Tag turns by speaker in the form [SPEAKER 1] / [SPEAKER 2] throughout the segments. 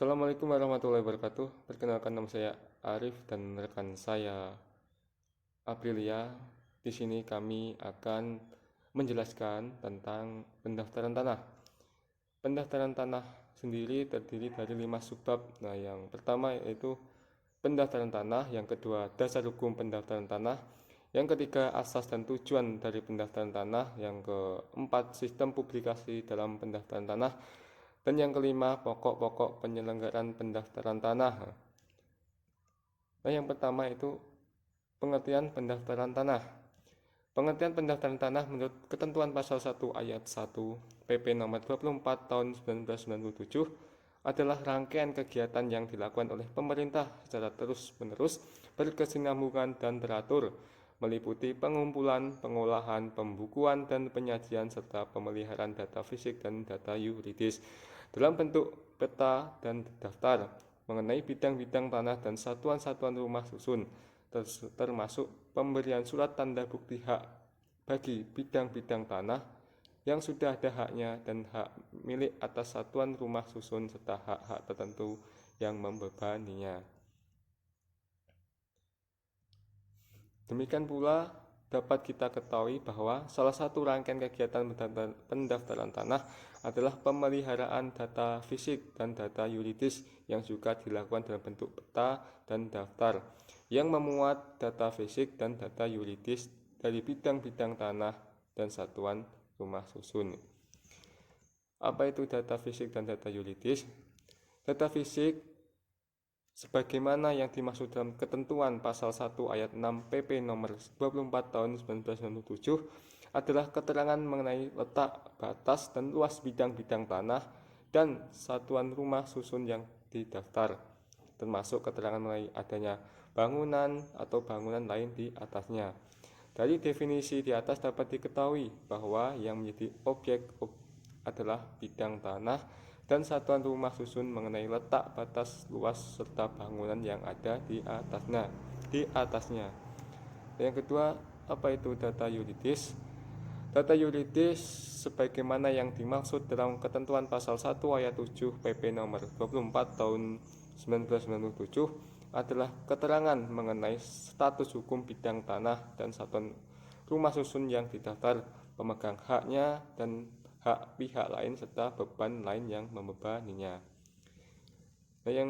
[SPEAKER 1] Assalamualaikum warahmatullahi wabarakatuh. Perkenalkan, nama saya Arif dan rekan saya Aprilia. Di sini kami akan menjelaskan tentang pendaftaran tanah. Pendaftaran tanah sendiri terdiri dari 5 subbab. Nah, yang pertama yaitu pendaftaran tanah, yang kedua dasar hukum pendaftaran tanah, yang ketiga asas dan tujuan dari pendaftaran tanah, yang keempat sistem publikasi dalam pendaftaran tanah, dan yang kelima, pokok-pokok penyelenggaraan pendaftaran tanah. Nah, yang pertama itu pengertian pendaftaran tanah. Pengertian pendaftaran tanah menurut ketentuan pasal 1 ayat 1 PP nomor 24 tahun 1997 adalah rangkaian kegiatan yang dilakukan oleh pemerintah secara terus-menerus, berkesinambungan dan teratur, meliputi pengumpulan, pengolahan, pembukuan, dan penyajian serta pemeliharaan data fisik dan data yuridis dalam bentuk peta dan daftar mengenai bidang-bidang tanah dan satuan-satuan rumah susun, termasuk pemberian surat tanda bukti hak bagi bidang-bidang tanah yang sudah ada haknya dan hak milik atas satuan rumah susun serta hak-hak tertentu yang membebaninya. Demikian pula dapat kita ketahui bahwa salah satu rangkaian kegiatan pendaftaran tanah adalah pemeliharaan data fisik dan data yuridis yang juga dilakukan dalam bentuk peta dan daftar yang memuat data fisik dan data yuridis dari bidang-bidang tanah dan satuan rumah susun. Apa itu data fisik dan data yuridis? Data fisik sebagaimana yang dimaksud dalam ketentuan pasal 1 ayat 6 PP nomor 24 tahun 1997 adalah keterangan mengenai letak, batas, dan luas bidang-bidang tanah dan satuan rumah susun yang didaftar, termasuk keterangan mengenai adanya bangunan atau bangunan lain di atasnya. Dari definisi di atas dapat diketahui bahwa yang menjadi objek adalah bidang tanah dan satuan rumah susun mengenai letak, batas, luas, serta bangunan yang ada di atasnya. Yang kedua, apa itu data yuridis? Data yuridis sebagaimana yang dimaksud dalam ketentuan pasal 1 ayat 7 PP nomor 24 tahun 1997 adalah keterangan mengenai status hukum bidang tanah dan satuan rumah susun yang didaftar, pemegang haknya dan hak pihak lain serta beban lain yang membebaninya. Nah, yang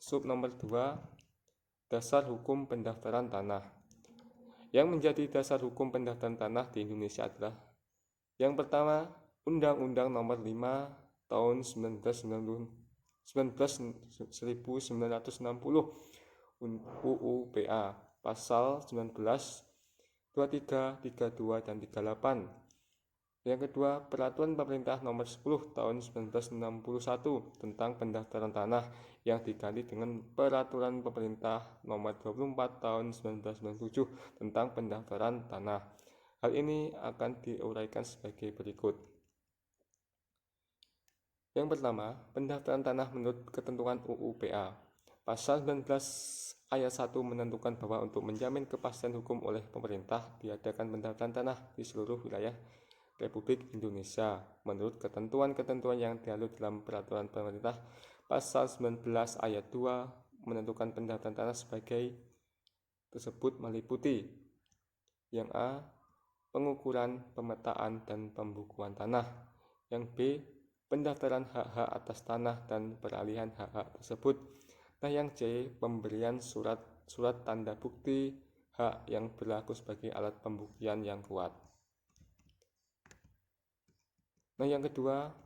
[SPEAKER 1] sub nomor 2, dasar hukum pendaftaran tanah. Yang menjadi dasar hukum pendaftaran tanah di Indonesia adalah yang pertama, Undang-Undang Nomor 5 Tahun 1960 UU PA Pasal 19, 23, 32, dan 38. Yang kedua, Peraturan Pemerintah Nomor 10 Tahun 1961 tentang pendaftaran tanah yang diganti dengan Peraturan Pemerintah Nomor 24 Tahun 1997 tentang pendaftaran tanah. Hal ini akan diuraikan sebagai berikut. Yang pertama, pendaftaran tanah menurut ketentuan UU PA. Pasal 19 ayat 1 menentukan bahwa untuk menjamin kepastian hukum oleh pemerintah diadakan pendaftaran tanah di seluruh wilayah Republik Indonesia menurut ketentuan-ketentuan yang diatur dalam peraturan pemerintah. Pasal 19 ayat 2 menentukan pendaftaran tanah sebagai tersebut meliputi yang A, pengukuran, pemetaan, dan pembukuan tanah. Yang B, pendaftaran hak-hak atas tanah dan peralihan hak-hak tersebut. Nah, yang C, pemberian surat tanda bukti hak yang berlaku sebagai alat pembuktian yang kuat. Nah, yang kedua,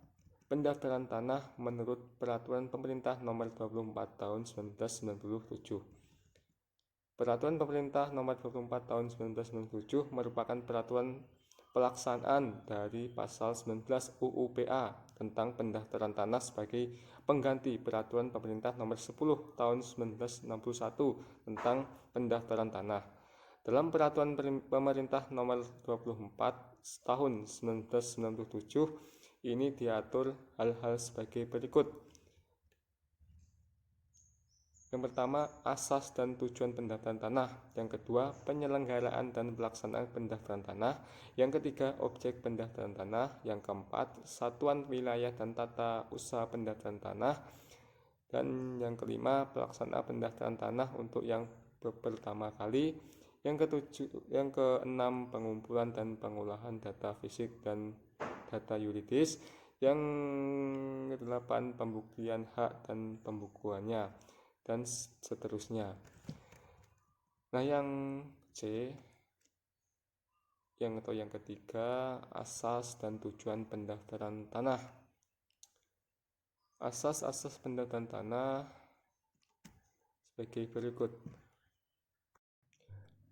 [SPEAKER 1] pendaftaran tanah menurut Peraturan Pemerintah Nomor 24 Tahun 1997. Peraturan Pemerintah Nomor 24 Tahun 1997 merupakan peraturan pelaksanaan dari Pasal 19 UU PA tentang pendaftaran tanah sebagai pengganti Peraturan Pemerintah Nomor 10 Tahun 1961 tentang pendaftaran tanah. Dalam Peraturan Pemerintah Nomor 24 Tahun 1997 ini diatur hal-hal sebagai berikut. Yang pertama, asas dan tujuan pendaftaran tanah. Yang kedua, penyelenggaraan dan pelaksanaan pendaftaran tanah. Yang ketiga, objek pendaftaran tanah. Yang keempat, satuan wilayah dan tata usaha pendaftaran tanah. Dan yang kelima, pelaksanaan pendaftaran tanah untuk yang pertama kali. Yang keenam, pengumpulan dan pengolahan data fisik dan data yuridis. Yang kedelapan, pembuktian hak dan pembukuannya, dan seterusnya. Nah, yang C, yang ketiga, asas dan tujuan pendaftaran tanah. Asas pendaftaran tanah sebagai berikut.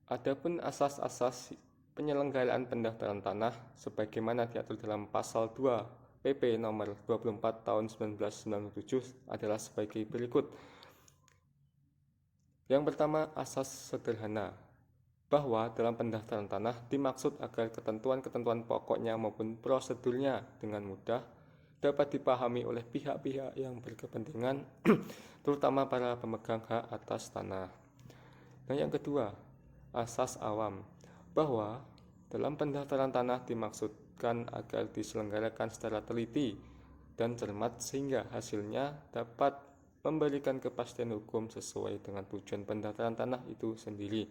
[SPEAKER 1] Adapun asas-asas penyelenggaraan pendaftaran tanah sebagaimana diatur dalam pasal 2 PP nomor 24 tahun 1997 adalah sebagai berikut. Yang pertama, asas sederhana, bahwa dalam pendaftaran tanah dimaksud agar ketentuan-ketentuan pokoknya maupun prosedurnya dengan mudah dapat dipahami oleh pihak-pihak yang berkepentingan, terutama para pemegang hak atas tanah. Nah, yang kedua, asas awam, bahwa dalam pendaftaran tanah dimaksudkan agar diselenggarakan secara teliti dan cermat sehingga hasilnya dapat memberikan kepastian hukum sesuai dengan tujuan pendaftaran tanah itu sendiri.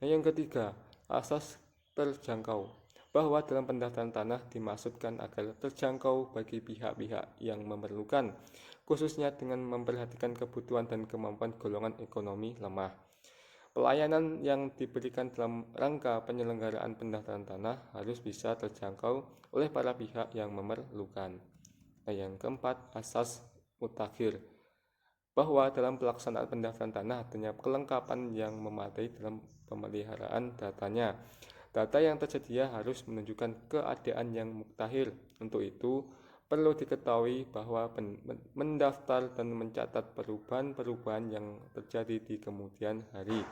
[SPEAKER 1] Nah, yang ketiga, asas terjangkau, bahwa dalam pendaftaran tanah dimaksudkan agar terjangkau bagi pihak-pihak yang memerlukan, khususnya dengan memperhatikan kebutuhan dan kemampuan golongan ekonomi lemah. Pelayanan yang diberikan dalam rangka penyelenggaraan pendaftaran tanah harus bisa terjangkau oleh para pihak yang memerlukan. Nah, yang keempat, asas mutakhir, bahwa dalam pelaksanaan pendaftaran tanah adanya kelengkapan yang memadai dalam pemeliharaan datanya. Data yang tersedia harus menunjukkan keadaan yang mutakhir. Untuk itu, perlu diketahui bahwa mendaftar dan mencatat perubahan-perubahan yang terjadi di kemudian hari.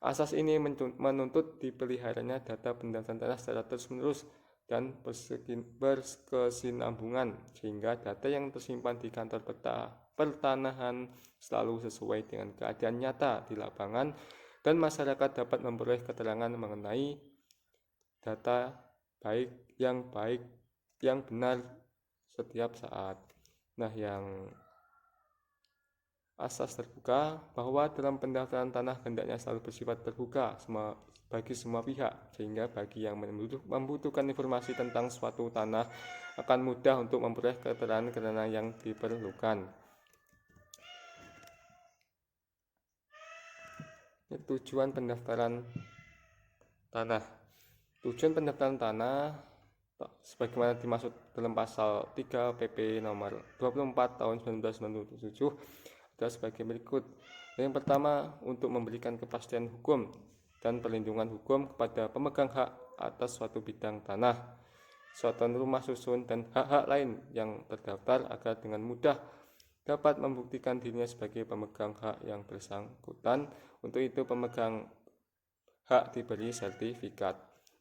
[SPEAKER 1] Asas ini menuntut dipeliharanya data pendaftaran tanah secara terus-menerus dan berkesinambungan, sehingga data yang tersimpan di kantor pertanahan selalu sesuai dengan keadaan nyata di lapangan dan masyarakat dapat memperoleh keterangan mengenai data baik yang benar setiap saat. Nah, yang asas terbuka, bahwa dalam pendaftaran tanah hendaknya selalu bersifat terbuka bagi semua pihak, sehingga bagi yang membutuhkan informasi tentang suatu tanah akan mudah untuk memperoleh keterangan yang diperlukan. Tujuan pendaftaran tanah. Tujuan pendaftaran tanah sebagaimana dimaksud dalam pasal 3 PP nomor 24 tahun 1997 adalah sebagai berikut. Yang pertama, untuk memberikan kepastian hukum dan perlindungan hukum kepada pemegang hak atas suatu bidang tanah, suatu rumah susun, dan hak-hak lain yang terdaftar agar dengan mudah dapat membuktikan dirinya sebagai pemegang hak yang bersangkutan. Untuk itu, pemegang hak diberi sertifikat.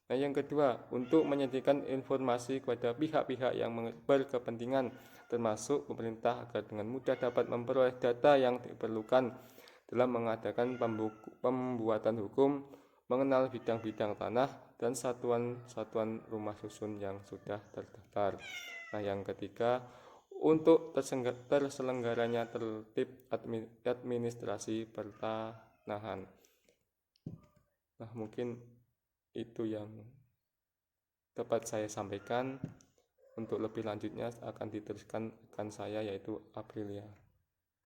[SPEAKER 1] Nah, yang kedua, untuk menyediakan informasi kepada pihak-pihak yang berkepentingan, termasuk pemerintah, agar dengan mudah dapat memperoleh data yang diperlukan dalam mengadakan pembuatan hukum, mengenal bidang-bidang tanah dan satuan-satuan rumah susun yang sudah terdaftar. Nah, yang ketiga, untuk terselenggaranya tertib administrasi pertanahan. Nah, mungkin itu yang dapat saya sampaikan. Untuk lebih lanjutnya akan diteruskan rekan saya, yaitu Aprilia.